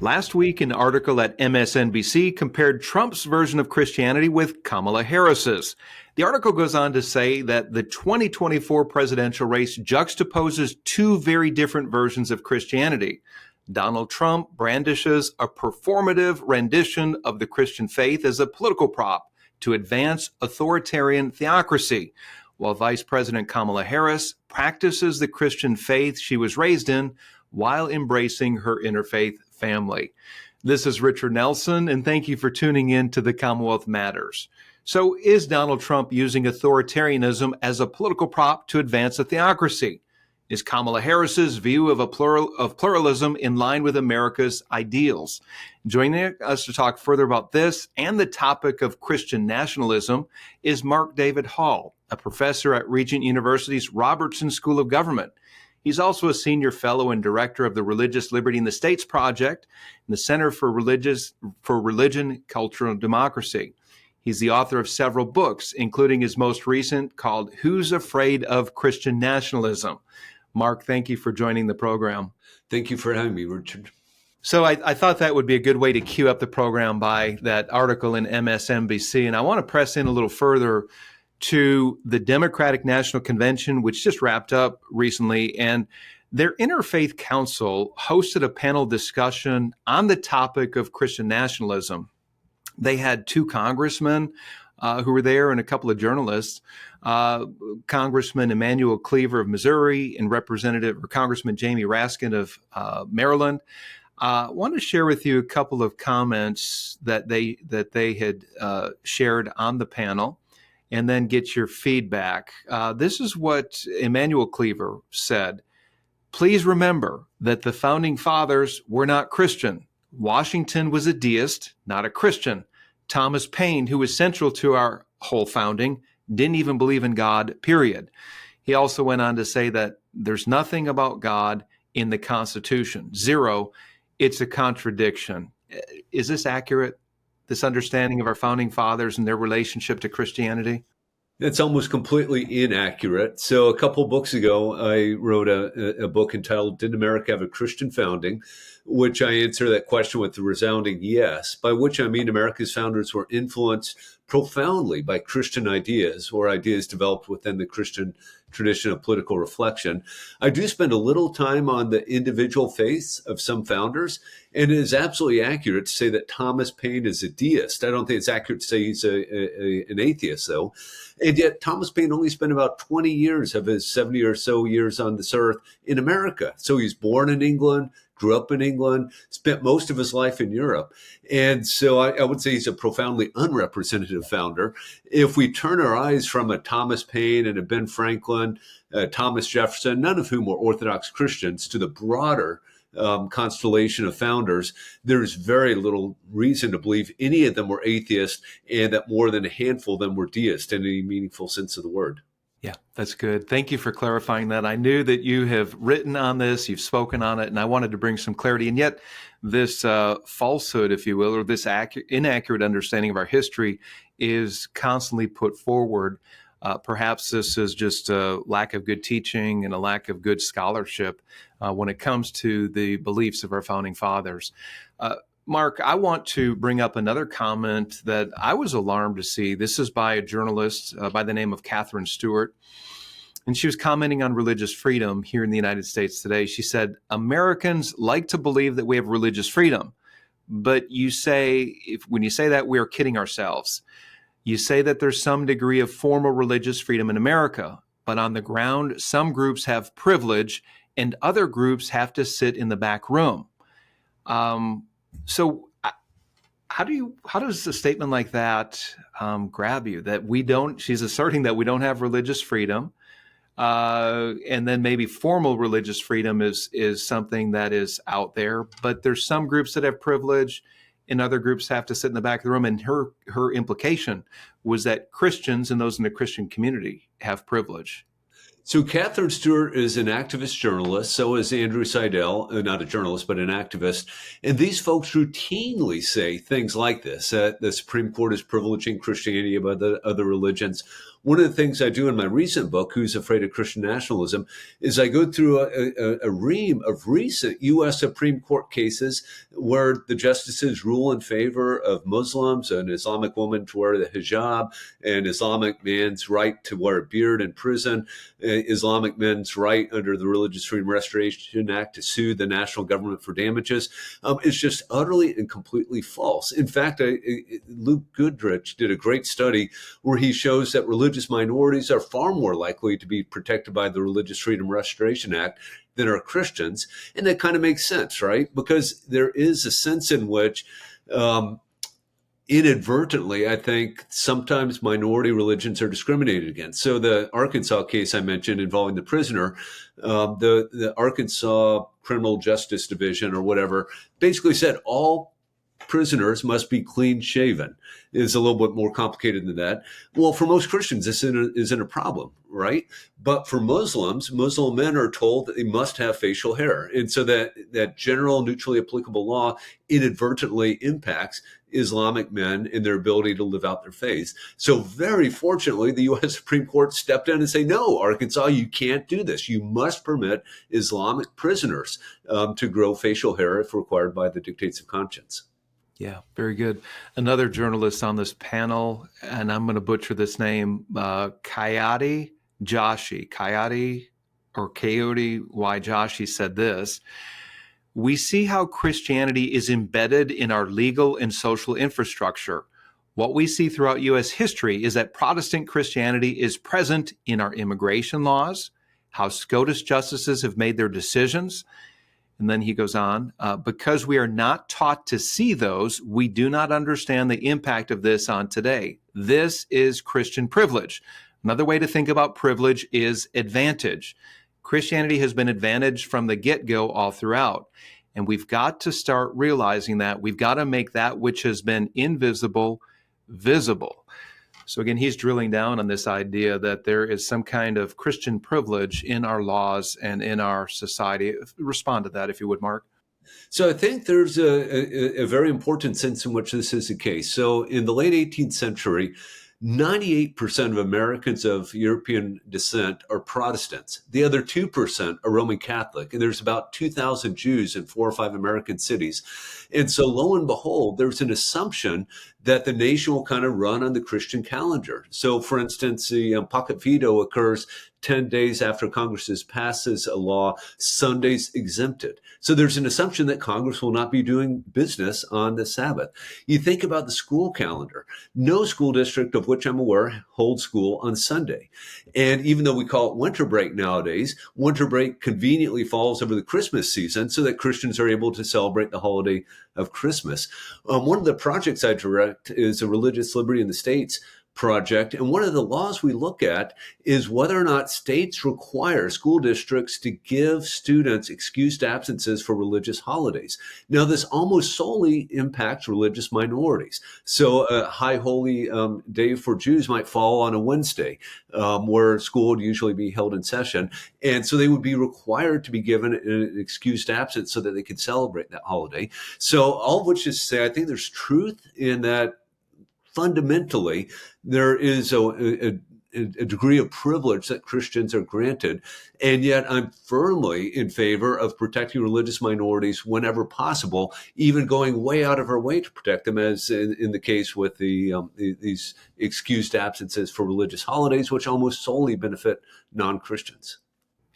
Last week, an article at MSNBC compared Trump's version of Christianity with Kamala Harris's. The article goes on to say that the 2024 presidential race juxtaposes two very different versions of Christianity. Donald Trump brandishes a performative rendition of the Christian faith as a political prop to advance authoritarian theocracy, while Vice President Kamala Harris practices the Christian faith she was raised in while embracing her interfaith family. This is Richard Nelson, and thank you for tuning in to the Commonwealth Matters. So, is Donald Trump using authoritarianism as a political prop to advance a theocracy? Is Kamala Harris's view of pluralism in line with America's ideals? Joining us to talk further about this and the topic of Christian nationalism is Mark David Hall, a professor at Regent University's Robertson School of Government. He's also a senior fellow and director of the Religious Liberty in the States Project and the Center for Religion, Culture, and Democracy. He's the author of several books, including his most recent called Who's Afraid of Christian Nationalism? Mark, thank you for joining the program. Thank you for having me, Richard. So I thought that would be a good way to cue up the program by that article in MSNBC. And I want to press in a little further to the Democratic National Convention, which just wrapped up recently, and their Interfaith Council hosted a panel discussion on the topic of Christian nationalism. They had two congressmen who were there and a couple of journalists, Congressman Emanuel Cleaver of Missouri and Congressman Jamie Raskin of Maryland. I want to share with you a couple of comments that they had shared on the panel, and then get your feedback. This is what Emanuel Cleaver said. Please remember that the founding fathers were not Christian. Washington was a deist, not a Christian. Thomas Paine, who was central to our whole founding, didn't even believe in God, period. He also went on to say that there's nothing about God in the Constitution. Zero. It's a contradiction. Is this accurate? This understanding of our founding fathers and their relationship to Christianity? It's almost completely inaccurate. So a couple books ago, I wrote a book entitled, Did America Have a Christian Founding?, which I answer that question with a resounding yes, by which I mean America's founders were influenced profoundly by Christian ideas or ideas developed within the Christian tradition of political reflection. I do spend a little time on the individual faiths of some founders, and it is absolutely accurate to say that Thomas Paine is a deist. I don't think it's accurate to say he's an atheist, though. And yet Thomas Paine only spent about 20 years of his 70 or so years on this earth in America. So he's born in England, grew up in England, spent most of his life in Europe. And so I would say he's a profoundly unrepresentative founder. If we turn our eyes from a Thomas Paine and a Ben Franklin, Thomas Jefferson, none of whom were Orthodox Christians, to the broader constellation of founders, there's very little reason to believe any of them were atheists and that more than a handful of them were deists in any meaningful sense of the word. Yeah, that's good. Thank you for clarifying that. I knew that you have written on this, you've spoken on it, and I wanted to bring some clarity. And yet this falsehood, if you will, or this inaccurate understanding of our history is constantly put forward. Perhaps this is just a lack of good teaching and a lack of good scholarship when it comes to the beliefs of our founding fathers. Mark, I want to bring up another comment that I was alarmed to see. This is by a journalist by the name of Catherine Stewart, and she was commenting on religious freedom here in the United States today. She said, Americans like to believe that we have religious freedom, but when you say that, we are kidding ourselves. You say that there's some degree of formal religious freedom in America, but on the ground, some groups have privilege and other groups have to sit in the back room. So how does a statement like that grab you? That she's asserting that we don't have religious freedom, and then maybe formal religious freedom is something that is out there, but there's some groups that have privilege and other groups have to sit in the back of the room. And her implication was that Christians and those in the Christian community have privilege. So Catherine Stewart is an activist journalist. So is Andrew Seidel, not a journalist, but an activist. And these folks routinely say things like this, that the Supreme Court is privileging Christianity above the other religions. One of the things I do in my recent book, Who's Afraid of Christian Nationalism, is I go through a ream of recent U.S. Supreme Court cases where the justices rule in favor of Muslims, an Islamic woman to wear the hijab, an Islamic man's right to wear a beard in prison, Islamic men's right under the Religious Freedom Restoration Act to sue the national government for damages. It's just utterly and completely false. In fact, Luke Goodrich did a great study where he shows that religious minorities are far more likely to be protected by the Religious Freedom Restoration Act than are Christians. And that kind of makes sense, right? Because there is a sense in which inadvertently, I think sometimes minority religions are discriminated against. So the Arkansas case I mentioned involving the prisoner, the Arkansas Criminal Justice Division or whatever, basically said all prisoners must be clean shaven. It's a little bit more complicated than that. Well, for most Christians, this isn't a problem, right? But for Muslims, Muslim men are told that they must have facial hair. And so that general neutrally applicable law inadvertently impacts Islamic men in their ability to live out their faith. So very fortunately, the U.S. Supreme Court stepped in and say, no, Arkansas, you can't do this. You must permit Islamic prisoners to grow facial hair if required by the dictates of conscience. Yeah, very good. Another journalist on this panel, and I'm going to butcher this name, Coyote Joshi Y. Joshi said this: "We see how Christianity is embedded in our legal and social infrastructure. What we see throughout U.S. history is that Protestant Christianity is present in our immigration laws, how SCOTUS justices have made their decisions." And then he goes on, because we are not taught to see those, we do not understand the impact of this on today. This is Christian privilege. Another way to think about privilege is advantage. Christianity has been advantaged from the get-go all throughout. And we've got to start realizing that. We've got to make that which has been invisible visible. So again, he's drilling down on this idea that there is some kind of Christian privilege in our laws and in our society. Respond to that, if you would, Mark. So I think there's a very important sense in which this is the case. So in the late 18th century, 98% of Americans of European descent are Protestants. The other 2% are Roman Catholic. And there's about 2,000 Jews in 4 or 5 American cities. And so lo and behold, there's an assumption that the nation will kind of run on the Christian calendar. So for instance, the pocket veto occurs 10 days after Congress passes a law, Sundays exempted. So there's an assumption that Congress will not be doing business on the Sabbath. You think about the school calendar. No school district of which I'm aware holds school on Sunday. And even though we call it winter break nowadays, winter break conveniently falls over the Christmas season so that Christians are able to celebrate the holiday of Christmas. One of the projects I direct is a Religious Liberty in the States project. And one of the laws we look at is whether or not states require school districts to give students excused absences for religious holidays. Now, this almost solely impacts religious minorities. So a high holy day for Jews might fall on a Wednesday, where school would usually be held in session. And so they would be required to be given an excused absence so that they could celebrate that holiday. So all of which is to say, I think there's truth in that. Fundamentally, there is a degree of privilege that Christians are granted. And yet I'm firmly in favor of protecting religious minorities whenever possible, even going way out of our way to protect them, as in the case with these excused absences for religious holidays, which almost solely benefit non-Christians.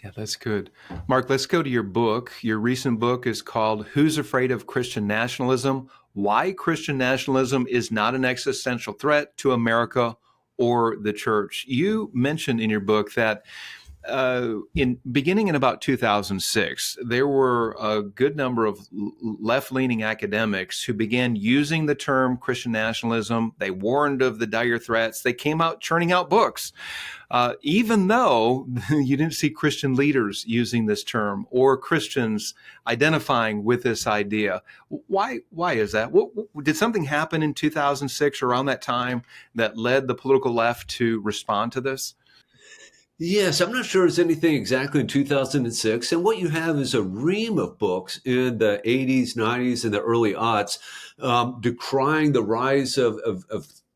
Yeah, that's good. Mark, let's go to your book. Your recent book is called Who's Afraid of Christian Nationalism? Why Christian Nationalism is Not an Existential Threat to America or the Church. You mentioned in your book that beginning in about 2006, there were a good number of left-leaning academics who began using the term Christian nationalism. They warned of the dire threats. They came out churning out books, even though you didn't see Christian leaders using this term or Christians identifying with this idea. Why is that? Did something happen in 2006 around that time that led the political left to respond to this? Yes, I'm not sure there's anything exactly in 2006. And what you have is a ream of books in the 80s, 90s, and the early aughts decrying the rise of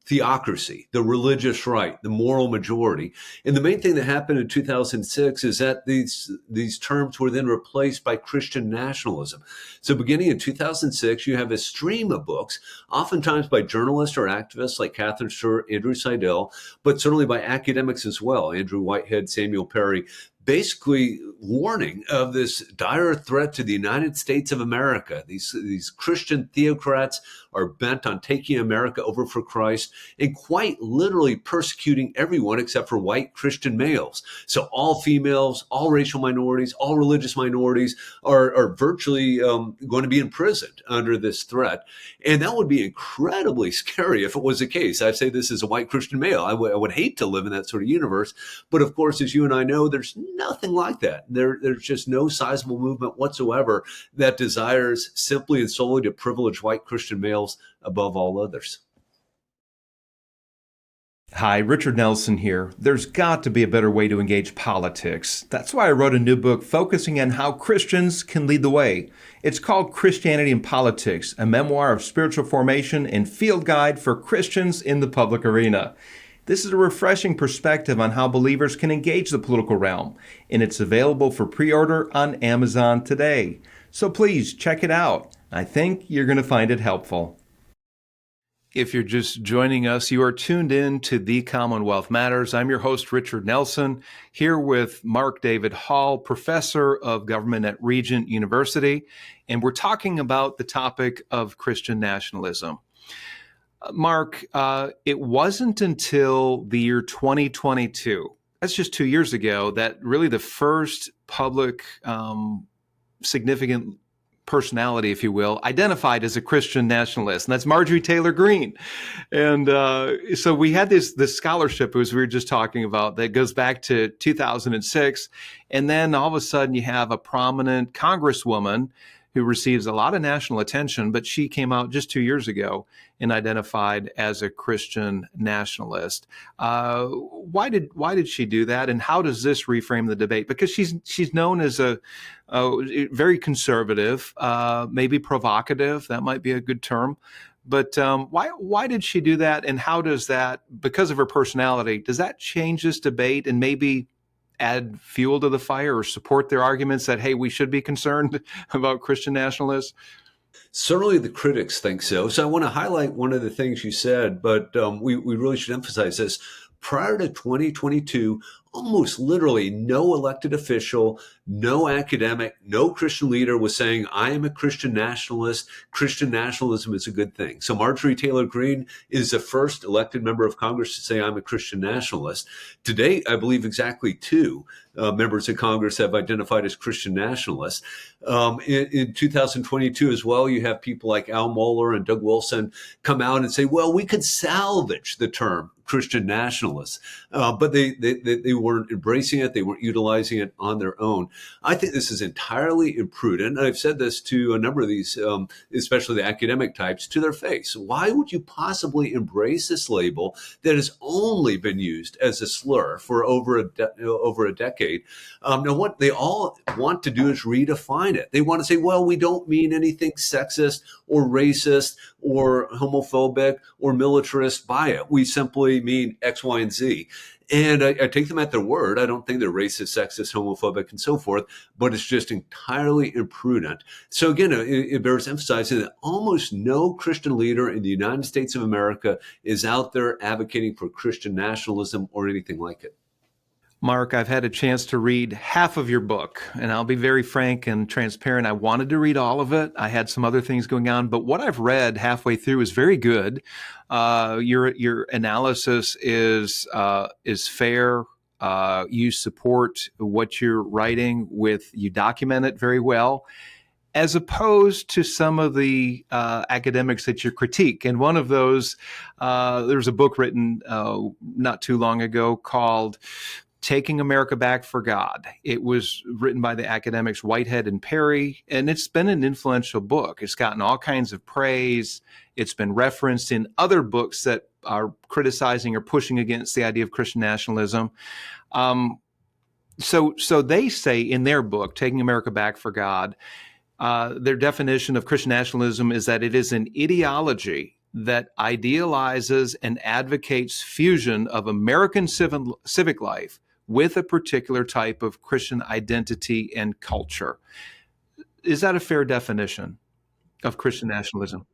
theocracy, the religious right, the moral majority. And the main thing that happened in 2006 is that these terms were then replaced by Christian nationalism. So beginning in 2006, you have a stream of books, oftentimes by journalists or activists like Catherine Stewart, Andrew Seidel, but certainly by academics as well, Andrew Whitehead, Samuel Perry, basically warning of this dire threat to the United States of America. These Christian theocrats are bent on taking America over for Christ and quite literally persecuting everyone except for white Christian males. So all females, all racial minorities, all religious minorities are virtually going to be imprisoned under this threat. And that would be incredibly scary if it was the case. I say this as a white Christian male. I would hate to live in that sort of universe. But of course, as you and I know, there's nothing like that. There's just no sizable movement whatsoever that desires simply and solely to privilege white Christian males above all others. Hi, Richard Nelson here. There's got to be a better way to engage politics. That's why I wrote a new book focusing on how Christians can lead the way. It's called Christianity and Politics, a memoir of spiritual formation and field guide for Christians in the public arena. This is a refreshing perspective on how believers can engage the political realm, and it's available for pre-order on Amazon today. So please check it out. I think you're going to find it helpful. If you're just joining us, you are tuned in to The Commonwealth Matters. I'm your host, Richard Nelson, here with Mark David Hall, professor of government at Regent University, and we're talking about the topic of Christian nationalism. Mark, it wasn't until the year 2022, that's just 2 years ago, that really the first public significant personality, if you will, identified as a Christian nationalist, and that's Marjorie Taylor Greene. And so we had this scholarship, as we were just talking about, that goes back to 2006, and then all of a sudden you have a prominent congresswoman who receives a lot of national attention, but she came out just 2 years ago and identified as a Christian nationalist. Why did she do that, and how does this reframe the debate? Because she's known as a very conservative, maybe provocative. That might be a good term. But why did she do that, and how does that, because of her personality, does that change this debate and maybe add fuel to the fire or support their arguments that, hey, we should be concerned about Christian nationalists? Certainly the critics think so. So I want to highlight one of the things you said, but we really should emphasize this. Prior to 2022, almost literally no elected official, no academic, no Christian leader was saying, I am a Christian nationalist. Christian nationalism is a good thing. So Marjorie Taylor Greene is the first elected member of Congress to say, I'm a Christian nationalist. To date, I believe exactly two members of Congress have identified as Christian nationalists. In 2022 as well, you have people like Al Mohler and Doug Wilson come out and say, well, we could salvage the term Christian nationalists, but they weren't embracing it. They weren't utilizing it on their own. I think this is entirely imprudent. And I've said this to a number of these, especially the academic types, to their face. Why would you possibly embrace this label that has only been used as a slur for over a decade? Now, what they all want to do is redefine it. They want to say, well, we don't mean anything sexist or racist or homophobic or militarist by it. We simply mean X, Y, and Z. And I take them at their word. I don't think they're racist, sexist, homophobic, and so forth, but it's just entirely imprudent. So again, it bears emphasizing that almost no Christian leader in the United States of America is out there advocating for Christian nationalism or anything like it. Mark, I've had a chance to read half of your book, and I'll be very frank and transparent. I wanted to read all of it. I had some other things going on, but what I've read halfway through is very good. Your analysis is fair. You support what you're writing you document it very well, as opposed to some of the academics that you critique. And one of those, there's a book written not too long ago called Taking America Back for God. It was written by the academics Whitehead and Perry, and it's been an influential book. It's gotten all kinds of praise. It's been referenced in other books that are criticizing or pushing against the idea of Christian nationalism. So they say in their book, Taking America Back for God, their definition of Christian nationalism is that it is an ideology that idealizes and advocates fusion of American civic life with a particular type of Christian identity and culture. Is that a fair definition of Christian nationalism?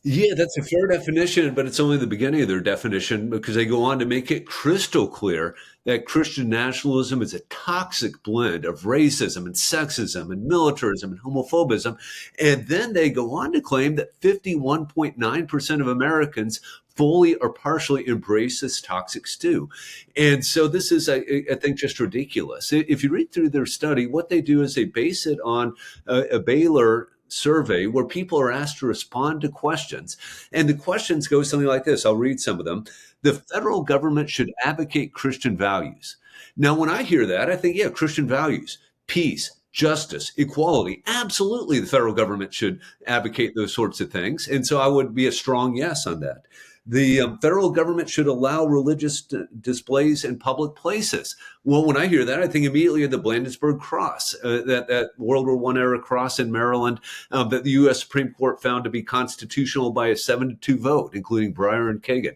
Yeah, that's a fair definition, but it's only the beginning of their definition, because they go on to make it crystal clear that Christian nationalism is a toxic blend of racism and sexism and militarism and homophobism. And then they go on to claim that 51.9% of Americans fully or partially embrace this toxic stew. And so this is, I think, just ridiculous. If you read through their study, what they do is they base it on a Baylor survey where people are asked to respond to questions. And the questions go something like this. I'll read some of them. The federal government should advocate Christian values. Now, when I hear that, I think, yeah, Christian values, peace, justice, equality. Absolutely, the federal government should advocate those sorts of things. And so I would be a strong yes on that. The federal government should allow religious displays in public places. Well, when I hear that, I think immediately of the Bladensburg Cross, that World War I era cross in Maryland that the U.S. Supreme Court found to be constitutional by a 7-2 vote, including Breyer and Kagan.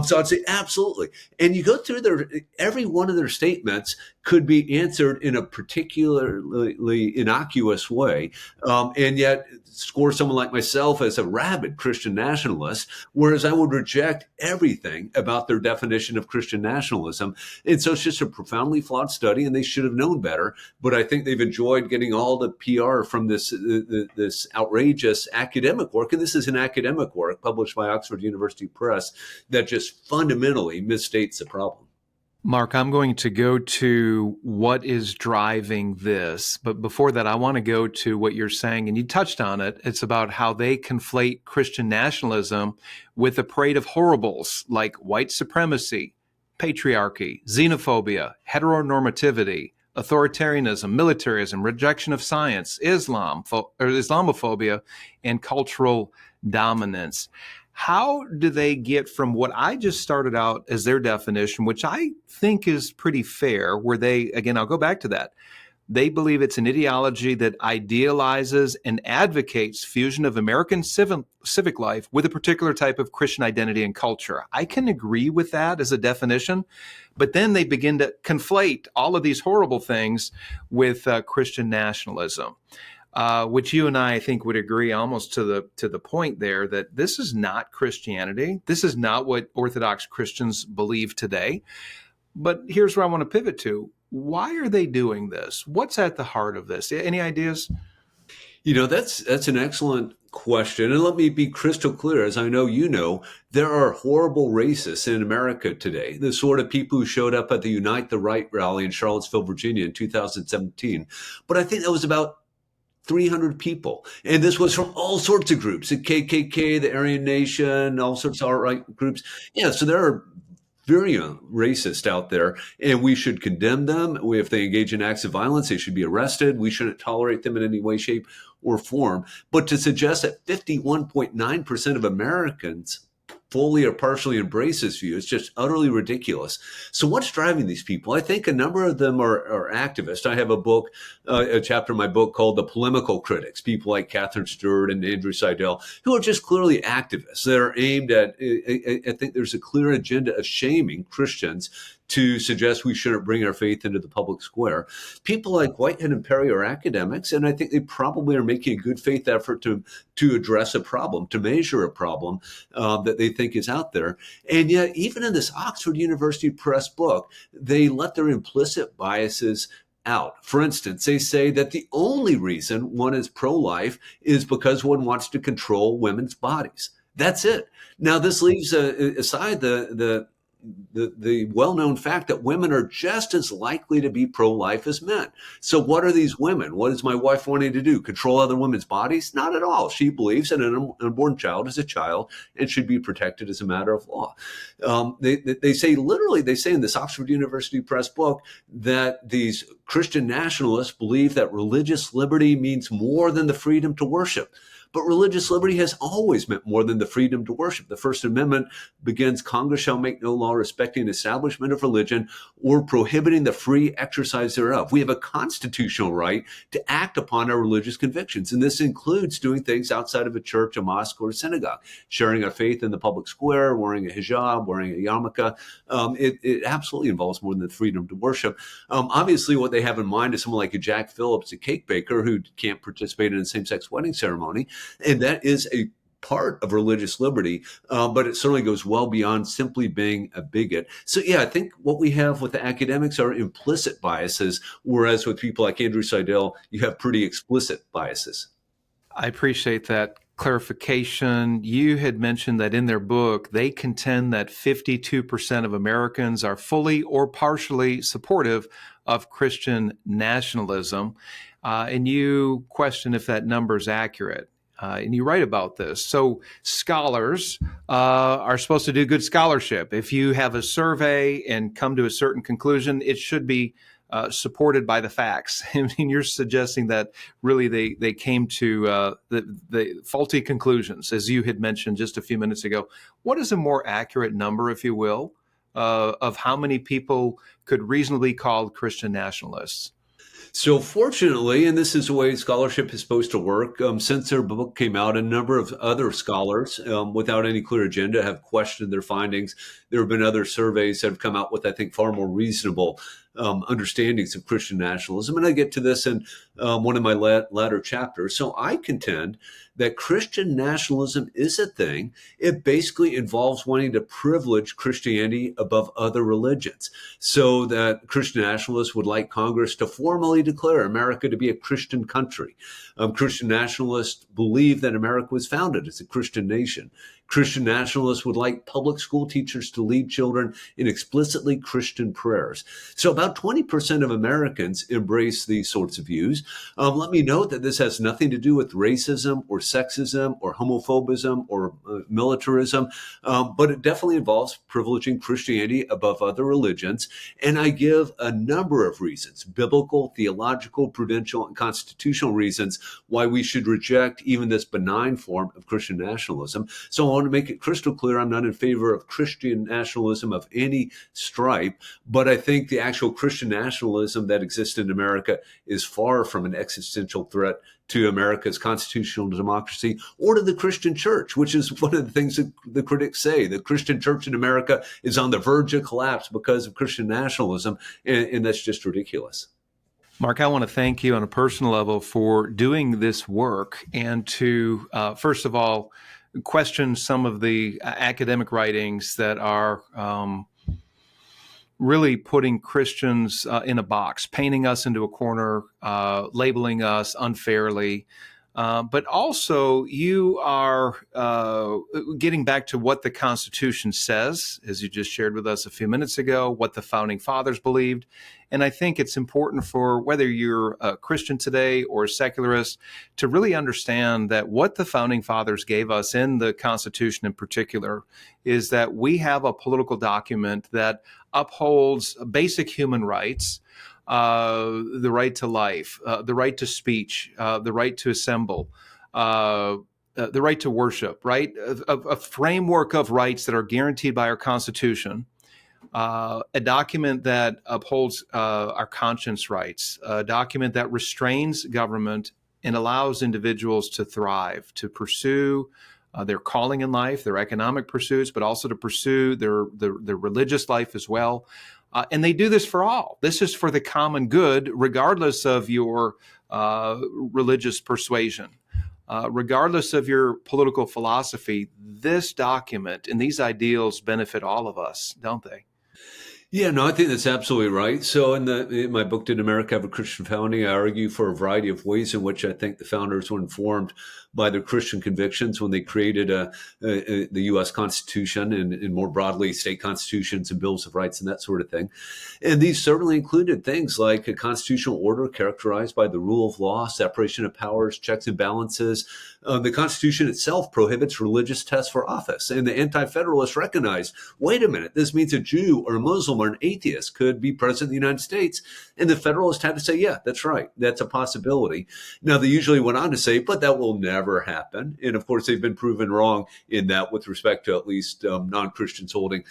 So I'd say absolutely. And you go through every one of their statements could be answered in a particularly innocuous way, and yet score someone like myself as a rabid Christian nationalist, whereas I would reject everything about their definition of Christian nationalism. And so it's just a profoundly flawed study, and they should have known better. But I think they've enjoyed getting all the PR from this outrageous academic work. And this is an academic work published by Oxford University Press that just fundamentally misstates the problem. Mark, I'm going to go to what is driving this. But before that, I want to go to what you're saying, and you touched on it. It's about how they conflate Christian nationalism with a parade of horribles like white supremacy, patriarchy, xenophobia, heteronormativity, authoritarianism, militarism, rejection of science, Islamophobia, and cultural dominance. How do they get from what I just started out as their definition, which I think is pretty fair, where they, again, I'll go back to that. They believe it's an ideology that idealizes and advocates fusion of American civic life with a particular type of Christian identity and culture. I can agree with that as a definition, but then they begin to conflate all of these horrible things with Christian nationalism. Which you and I think would agree almost to the point there that this is not Christianity. This is not what Orthodox Christians believe today. But here's where I want to pivot to. Why are they doing this? What's at the heart of this? Any ideas? You know, that's an excellent question. And let me be crystal clear. As I know you know, there are horrible racists in America today, the sort of people who showed up at the Unite the Right rally in Charlottesville, Virginia in 2017. But I think that was about 300 people. And this was from all sorts of groups, the KKK, the Aryan Nation, all sorts of alt-right groups. Yeah, so there are virulent racists out there, and we should condemn them. If they engage in acts of violence, they should be arrested. We shouldn't tolerate them in any way, shape, or form. But to suggest that 51.9% of Americans fully or partially embrace this view, it's just utterly ridiculous. So what's driving these people? I think a number of them are activists. I have a book, a chapter in my book called The Polemical Critics, people like Catherine Stewart and Andrew Seidel, who are just clearly activists that are aimed at, I think there's a clear agenda of shaming Christians to suggest we shouldn't bring our faith into the public square. People like Whitehead and Perry are academics, and I think they probably are making a good faith effort to address a problem, to measure a problem that they think is out there. And yet, even in this Oxford University Press book, they let their implicit biases out. For instance, they say that the only reason one is pro-life is because one wants to control women's bodies. That's it. Now, this leaves aside the well-known fact that women are just as likely to be pro-life as men. So what are these women? What is my wife wanting to do? Control other women's bodies? Not at all. She believes that an unborn child is a child and should be protected as a matter of law. They say in this Oxford University Press book that these Christian nationalists believe that religious liberty means more than the freedom to worship. But religious liberty has always meant more than the freedom to worship. The First Amendment begins, Congress shall make no law respecting the establishment of religion or prohibiting the free exercise thereof. We have a constitutional right to act upon our religious convictions. And this includes doing things outside of a church, a mosque, or a synagogue, sharing our faith in the public square, wearing a hijab, wearing a yarmulke. It absolutely involves more than the freedom to worship. Obviously, what they have in mind is someone like a Jack Phillips, a cake baker who can't participate in a same-sex wedding ceremony. And that is a part of religious liberty, but it certainly goes well beyond simply being a bigot. So, yeah, I think what we have with the academics are implicit biases, whereas with people like Andrew Seidel, you have pretty explicit biases. I appreciate that clarification. You had mentioned that in their book, they contend that 52% of Americans are fully or partially supportive of Christian nationalism. And you question if that number is accurate. And you write about this. So scholars are supposed to do good scholarship. If you have a survey and come to a certain conclusion, it should be supported by the facts. I mean, you're suggesting that really they came to the faulty conclusions, as you had mentioned just a few minutes ago. What is a more accurate number, if you will, of how many people could reasonably be called Christian nationalists? So fortunately, and this is the way scholarship is supposed to work, since their book came out, a number of other scholars without any clear agenda have questioned their findings. There have been other surveys that have come out with, I think, far more reasonable understandings of Christian nationalism. And I get to this in one of my latter chapters. So I contend that Christian nationalism is a thing. It basically involves wanting to privilege Christianity above other religions, so that Christian nationalists would like Congress to formally declare America to be a Christian country. Christian nationalists believe that America was founded as a Christian nation. Christian nationalists would like public school teachers to lead children in explicitly Christian prayers. So about 20% of Americans embrace these sorts of views. Let me note that this has nothing to do with racism or sexism or homophobism or militarism, but it definitely involves privileging Christianity above other religions. And I give a number of reasons, biblical, theological, prudential, and constitutional reasons why we should reject even this benign form of Christian nationalism. So I want to make it crystal clear, I'm not in favor of Christian nationalism of any stripe, but I think the actual Christian nationalism that exists in America is far from an existential threat to America's constitutional democracy or to the Christian church, which is one of the things that the critics say. The Christian church in America is on the verge of collapse because of Christian nationalism, and that's just ridiculous. Mark, I want to thank you on a personal level for doing this work and to, first of all, question some of the academic writings that are really putting Christians in a box, painting us into a corner, labeling us unfairly. But also, you are getting back to what the Constitution says, as you just shared with us a few minutes ago, what the Founding Fathers believed. And I think it's important for whether you're a Christian today or a secularist to really understand that what the Founding Fathers gave us in the Constitution in particular is that we have a political document that upholds basic human rights, the right to life, the right to speech, the right to assemble, the right to worship, right? A framework of rights that are guaranteed by our Constitution, a document that upholds our conscience rights, a document that restrains government and allows individuals to thrive, to pursue their calling in life, their economic pursuits, but also to pursue their religious life as well. And they do this for all. This is for the common good, regardless of your religious persuasion, regardless of your political philosophy. This document and these ideals benefit all of us, don't they? Yeah, no, I think that's absolutely right. So in my book, Did America Have a Christian Founding? I argue for a variety of ways in which I think the founders were informed by their Christian convictions when they created the U.S. Constitution and more broadly state constitutions and bills of rights and that sort of thing. And these certainly included things like a constitutional order characterized by the rule of law, separation of powers, checks and balances. The Constitution itself prohibits religious tests for office. And the anti-federalists recognized, wait a minute, this means a Jew or a Muslim Muslim or an atheist could be president of the United States. And the Federalists had to say, yeah, that's right. That's a possibility. Now, they usually went on to say, but that will never happen. And of course, they've been proven wrong in that with respect to at least non-Christians holding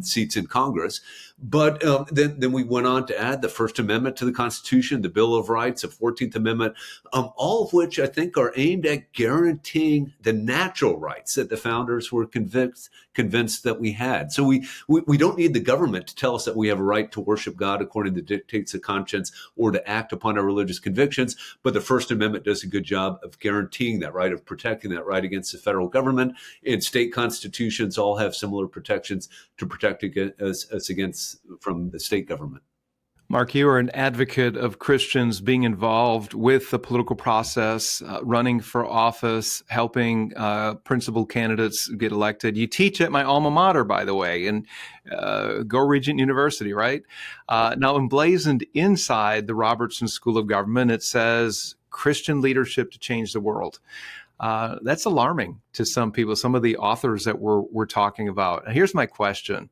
seats in Congress. But then we went on to add the First Amendment to the Constitution, the Bill of Rights, the 14th Amendment, all of which I think are aimed at guaranteeing the natural rights that the founders were convinced that we had. So we don't need the government to tell us that we have a right to worship God according to the dictates of conscience or to act upon our religious convictions. But the First Amendment does a good job of guaranteeing that right, of protecting that right against the federal government. And state constitutions all have similar protections to protect us against from the state government. Mark, you are an advocate of Christians being involved with the political process, running for office, helping principal candidates get elected. You teach at my alma mater, by the way, and go Regent University, right? Now, emblazoned inside the Robertson School of Government, it says Christian leadership to change the world. That's alarming to some people, some of the authors that we're talking about. And here's my question.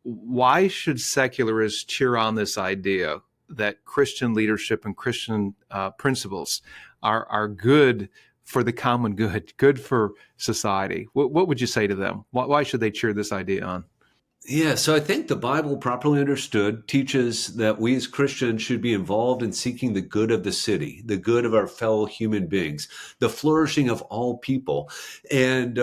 Why should secularists cheer on this idea that Christian leadership and Christian principles are good for the common good for society? What would you say to them? Why should they cheer this idea on? Yeah, so I think the Bible, properly understood, teaches that we as Christians should be involved in seeking the good of the city, the good of our fellow human beings, the flourishing of all people. And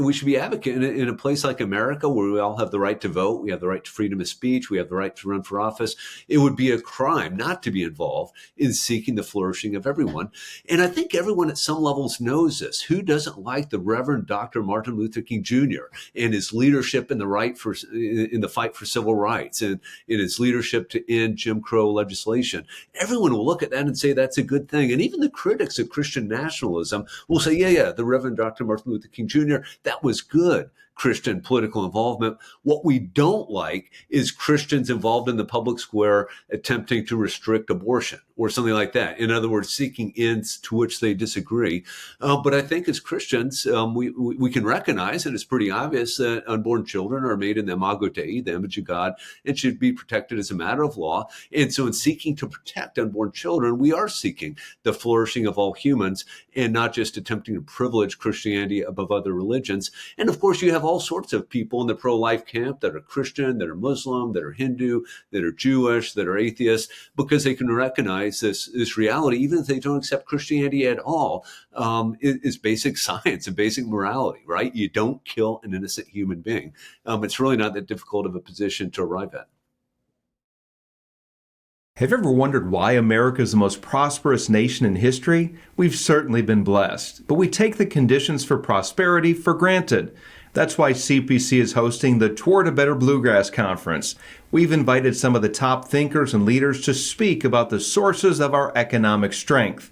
we should be advocating in a place like America where we all have the right to vote, we have the right to freedom of speech, we have the right to run for office. It would be a crime not to be involved in seeking the flourishing of everyone. And I think everyone at some levels knows this. Who doesn't like the Reverend Dr. Martin Luther King Jr. and his leadership in the fight for civil rights and in his leadership to end Jim Crow legislation? Everyone will look at that and say that's a good thing. And even the critics of Christian nationalism will say, yeah, the Reverend Dr. Martin Luther King Jr., that was good Christian political involvement. What we don't like is Christians involved in the public square attempting to restrict abortion or something like that. In other words, seeking ends to which they disagree. But I think as Christians, we can recognize, and it's pretty obvious, that unborn children are made in the imago Dei, the image of God, and should be protected as a matter of law. And so in seeking to protect unborn children, we are seeking the flourishing of all humans and not just attempting to privilege Christianity above other religions. And of course, you have all sorts of people in the pro-life camp that are Christian, that are Muslim, that are Hindu, that are Jewish, that are atheists, because they can recognize this reality, even if they don't accept Christianity at all, is basic science and basic morality, right? You don't kill an innocent human being. It's really not that difficult of a position to arrive at. Have you ever wondered why America is the most prosperous nation in history? We've certainly been blessed, but we take the conditions for prosperity for granted. That's why CPC is hosting the Toward a Better Bluegrass Conference. We've invited some of the top thinkers and leaders to speak about the sources of our economic strength.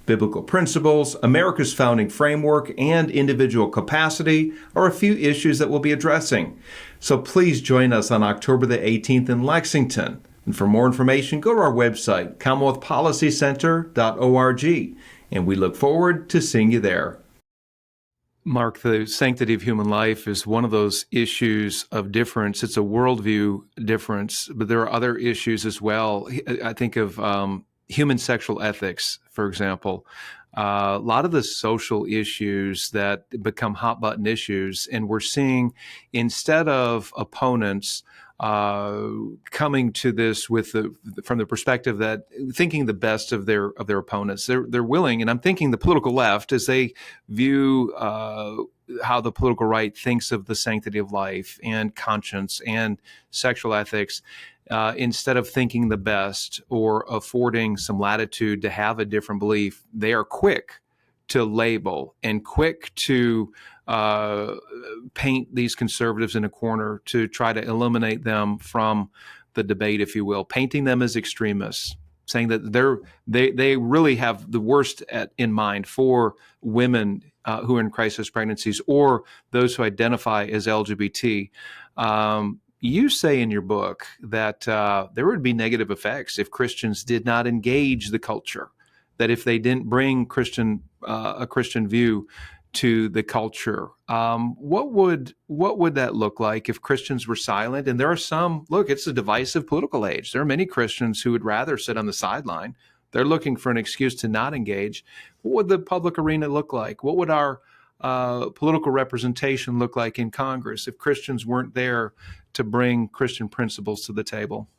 Biblical principles, America's founding framework, and individual capacity are a few issues that we'll be addressing. So please join us on October the 18th in Lexington. And for more information, go to our website, commonwealthpolicycenter.org. And we look forward to seeing you there. Mark, the sanctity of human life is one of those issues of difference. It's a worldview difference, but there are other issues as well. I think of human sexual ethics, for example. A lot of the social issues that become hot button issues, and we're seeing, instead of opponents coming to this from the perspective that thinking the best of their opponents, they're willing, and I'm thinking the political left, as they view how the political right thinks of the sanctity of life and conscience and sexual ethics, instead of thinking the best or affording some latitude to have a different belief, they are quick to label and quick to paint these conservatives in a corner to try to eliminate them from the debate, if you will, painting them as extremists, saying that they really have the worst in mind for women who are in crisis pregnancies or those who identify as LGBT. You say in your book that there would be negative effects if Christians did not engage the culture, that if they didn't bring a Christian view to the culture. What would that look like if Christians were silent? And there are some, look, it's a divisive political age. There are many Christians who would rather sit on the sideline. They're looking for an excuse to not engage. What would the public arena look like? What would our political representation look like in Congress if Christians weren't there to bring Christian principles to the table?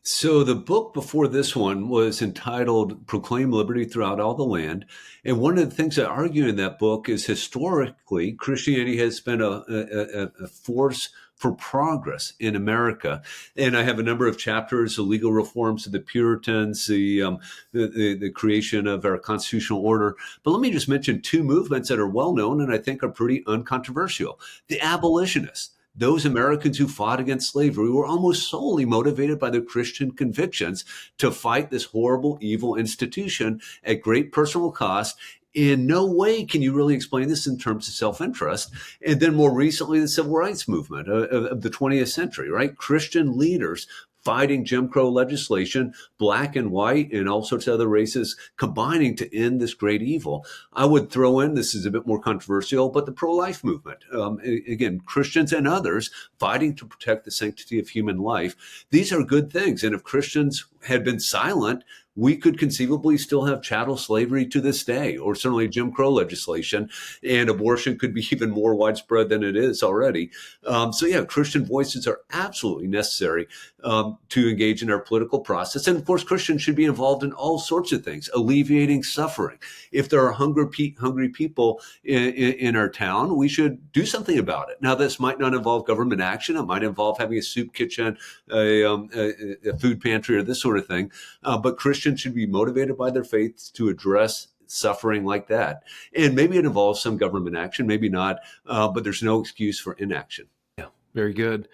So the book before this one was entitled Proclaim Liberty Throughout All the Land. And one of the things I argue in that book is historically, Christianity has been a force for progress in America. And I have a number of chapters, the legal reforms of the Puritans, the creation of our constitutional order. But let me just mention two movements that are well known and I think are pretty uncontroversial. The abolitionists. Those Americans who fought against slavery were almost solely motivated by their Christian convictions to fight this horrible, evil institution at great personal cost. In no way can you really explain this in terms of self-interest. And then more recently, the civil rights movement of the 20th century, right? Christian leaders fighting Jim Crow legislation, black and white and all sorts of other races combining to end this great evil. I would throw in, this is a bit more controversial, but the pro-life movement. Again, Christians and others fighting to protect the sanctity of human life. These are good things. And if Christians had been silent, we could conceivably still have chattel slavery to this day, or certainly Jim Crow legislation, and abortion could be even more widespread than it is already. So yeah, Christian voices are absolutely necessary to engage in our political process. And of course, Christians should be involved in all sorts of things, alleviating suffering. If there are hungry people in our town, we should do something about it. Now, this might not involve government action. It might involve having a soup kitchen, a food pantry, or this sort of thing. But Christians should be motivated by their faith to address suffering like that. And maybe it involves some government action, maybe not, but there's no excuse for inaction. Yeah, very good.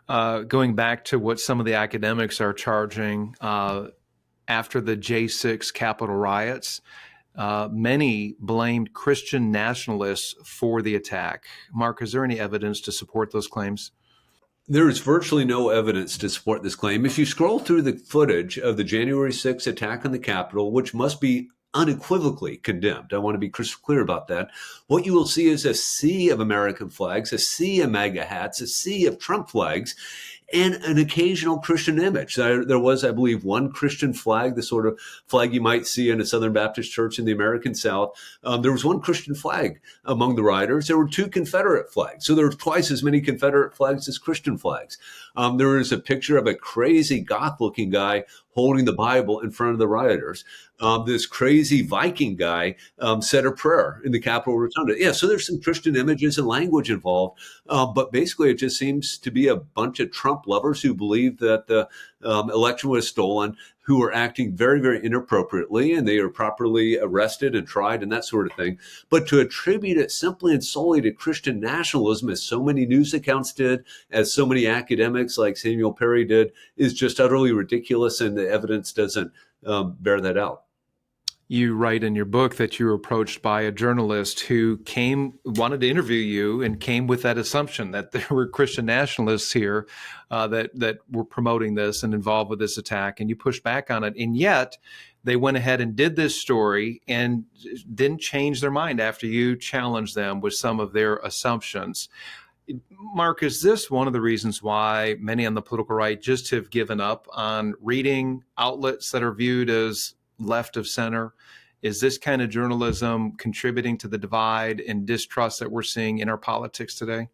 Going back to what some of the academics are charging after the J6 Capitol riots, many blamed Christian nationalists for the attack. Mark, is there any evidence to support those claims? There is virtually no evidence to support this claim. If you scroll through the footage of the January 6th attack on the Capitol, which must be unequivocally condemned, I want to be crystal clear about that, what you will see is a sea of American flags, a sea of MAGA hats, a sea of Trump flags, and an occasional Christian image. There was, I believe, one Christian flag, the sort of flag you might see in a Southern Baptist church in the American South. There was one Christian flag among the rioters. There were two Confederate flags. So there were twice as many Confederate flags as Christian flags. There was a picture of a crazy goth-looking guy holding the Bible in front of the rioters. This crazy Viking guy said a prayer in the Capitol Rotunda. Yeah, so there's some Christian images and language involved, but basically it just seems to be a bunch of Trump lovers who believe that the election was stolen, who are acting very, very inappropriately, and they are properly arrested and tried and that sort of thing. But to attribute it simply and solely to Christian nationalism, as so many news accounts did, as so many academics like Samuel Perry did, is just utterly ridiculous, and the evidence doesn't bear that out. You write in your book that you were approached by a journalist who wanted to interview you and came with that assumption that there were Christian nationalists here that were promoting this and involved with this attack, and you pushed back on it. And yet they went ahead and did this story and didn't change their mind after you challenged them with some of their assumptions. Mark, is this one of the reasons why many on the political right just have given up on reading outlets that are viewed as left of center? Is this kind of journalism contributing to the divide and distrust that we're seeing in our politics today?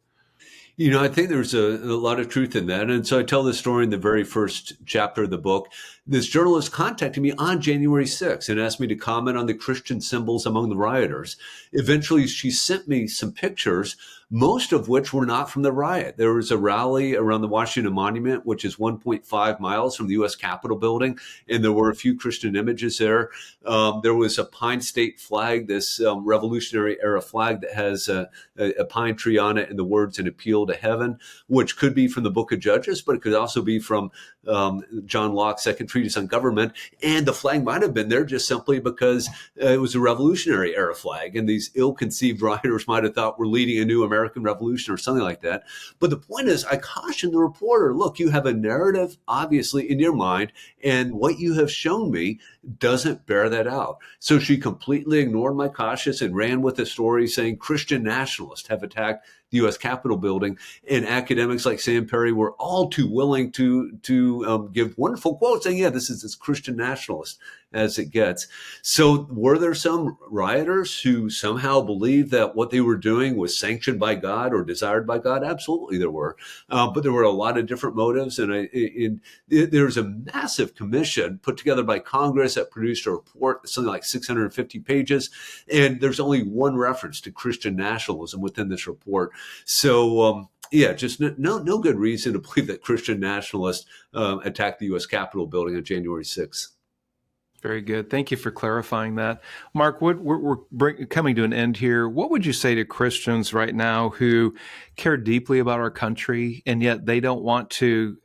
You know, I think there's a lot of truth in that. And so I tell this story in the very first chapter of the book. This journalist contacted me on January 6th and asked me to comment on the Christian symbols among the rioters. Eventually, she sent me some pictures, most of which were not from the riot. There was a rally around the Washington Monument, which is 1.5 miles from the U.S. Capitol building, and there were a few Christian images there. There was a Pine State flag, this Revolutionary era flag that has a pine tree on it and the words "an appeal to heaven," which could be from the Book of Judges, but it could also be from John Locke's Second Treatise on Government. And the flag might have been there just simply because it was a Revolutionary era flag. And these ill-conceived writers might have thought we're leading a new American Revolution or something like that. But the point is, I caution the reporter, look, you have a narrative, obviously, in your mind, and what you have shown me doesn't bear that out. So she completely ignored my cautions and ran with the story saying Christian nationalists have attacked the U.S. Capitol building, and academics like Sam Perry were all too willing to give wonderful quotes saying, yeah, this is as Christian nationalist as it gets. So were there some rioters who somehow believed that what they were doing was sanctioned by God or desired by God? Absolutely there were. But there were a lot of different motives. And there's a massive commission put together by Congress that produced a report, something like 650 pages. And there's only one reference to Christian nationalism within this report. So, just no good reason to believe that Christian nationalists attacked the U.S. Capitol building on January 6th. Very good. Thank you for clarifying that. Mark, we're coming to an end here. What would you say to Christians right now who care deeply about our country, and yet they don't want to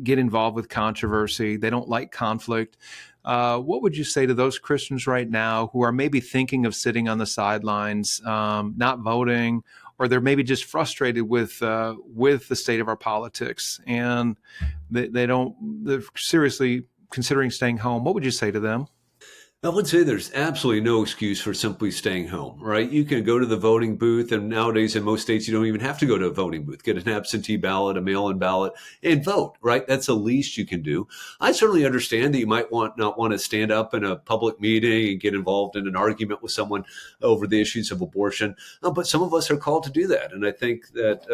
get involved with controversy? They don't like conflict. What would you say to those Christians right now who are maybe thinking of sitting on the sidelines, not voting, or they're maybe just frustrated with the state of our politics, and they're seriously considering staying home? What would you say to them? I would say there's absolutely no excuse for simply staying home, right? You can go to the voting booth, and nowadays in most states, you don't even have to go to a voting booth. Get an absentee ballot, a mail-in ballot, and vote, right? That's the least you can do. I certainly understand that you might not want to stand up in a public meeting and get involved in an argument with someone over the issues of abortion, but some of us are called to do that. And I think that,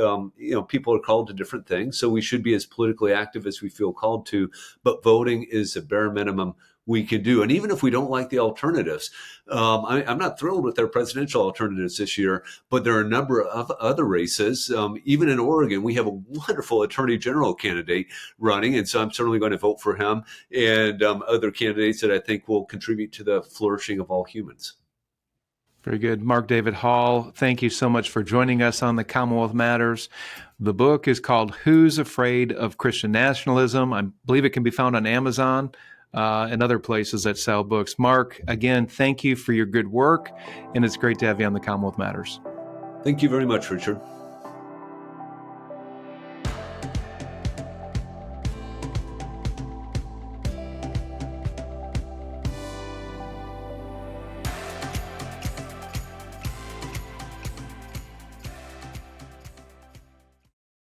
people are called to different things, so we should be as politically active as we feel called to, but voting is the bare minimum we can do. And even if we don't like the alternatives, I'm not thrilled with their presidential alternatives this year, but there are a number of other races. Even in Oregon, we have a wonderful attorney general candidate running. And so I'm certainly going to vote for him and other candidates that I think will contribute to the flourishing of all humans. Very good. Mark David Hall, thank you so much for joining us on the Commonwealth Matters. The book is called Who's Afraid of Christian Nationalism? I believe it can be found on Amazon and other places that sell books. Mark, again, thank you for your good work, and it's great to have you on the Commonwealth Matters. Thank you very much, Richard.